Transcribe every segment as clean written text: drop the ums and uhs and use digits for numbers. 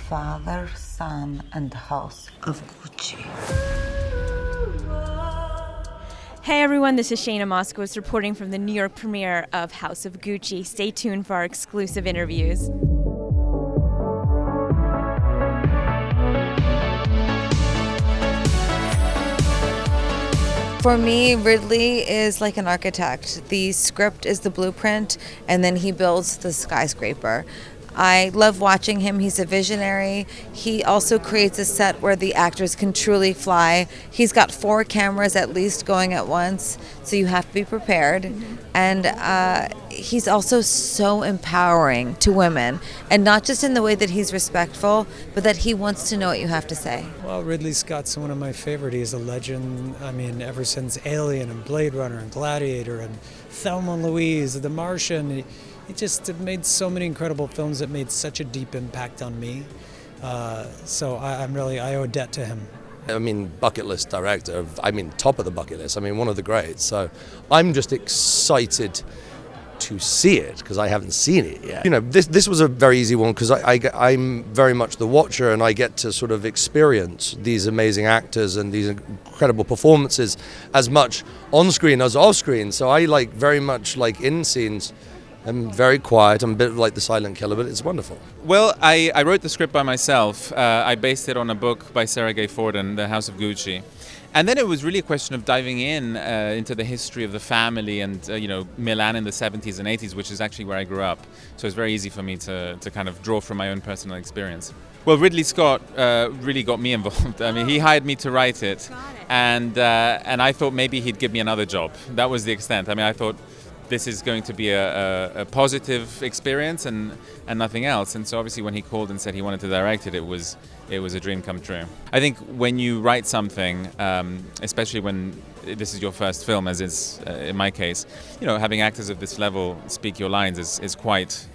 Father, Son, and House of Gucci. Hey everyone, this is Shayna Moskowitz reporting from the New York premiere of House of Gucci. Stay tuned for our exclusive interviews. For me, Ridley is like an architect. The script is the blueprint, and then he builds the skyscraper. I love watching him. He's a visionary. He also creates a set where the actors can truly fly. He's got 4 cameras at least going at once, so you have to be prepared. And he's also so empowering to women, and not just in the way that he's respectful, but that he wants to know what you have to say. Well, Ridley Scott's one of my favorite. He's a legend. I mean, ever since Alien and Blade Runner and Gladiator and Thelma and Louise, The Martian, he just made so many incredible films that made such a deep impact on me. So I owe a debt to him. I mean, bucket list director, top of the bucket list, one of the greats. So I'm just excited to see it because I haven't seen it yet. This was a very easy one because I'm very much the watcher, and I get to sort of experience these amazing actors and these incredible performances as much on screen as off screen. So I very much in scenes. I'm very quiet. I'm a bit like the silent killer, but it's wonderful. Well, I wrote the script by myself. I based it on a book by Sarah Gay Forden, The House of Gucci. And then it was really a question of diving into the history of the family and, Milan in the 70s and 80s, which is actually where I grew up. So it's very easy for me to kind of draw from my own personal experience. Well, Ridley Scott really got me involved. He hired me to write it. And I thought maybe he'd give me another job. That was the extent. I thought this is going to be a positive experience and nothing else. And so obviously when he called and said he wanted to direct it, it was a dream come true. I think when you write something, especially when this is your first film, as is in my case, having actors of this level speak your lines is quite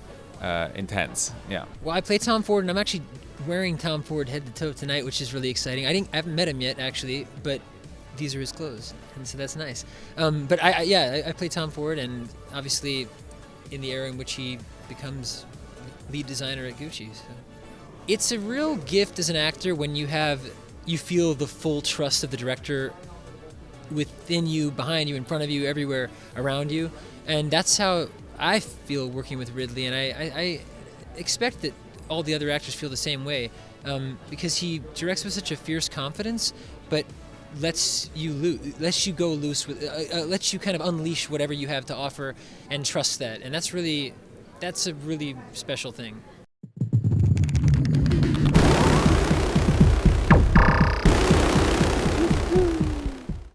intense. Yeah. Well, I play Tom Ford, and I'm actually wearing Tom Ford head to toe tonight, which is really exciting. I haven't met him yet, actually, but these are his clothes, and so that's nice. But I play Tom Ford, and obviously in the era in which he becomes lead designer at Gucci. So it's a real gift as an actor when you feel the full trust of the director within you, behind you, in front of you, everywhere around you. And that's how I feel working with Ridley, and I expect that all the other actors feel the same way, because he directs with such a fierce confidence, but lets you go loose with, lets you kind of unleash whatever you have to offer and trust that, and that's a really special thing.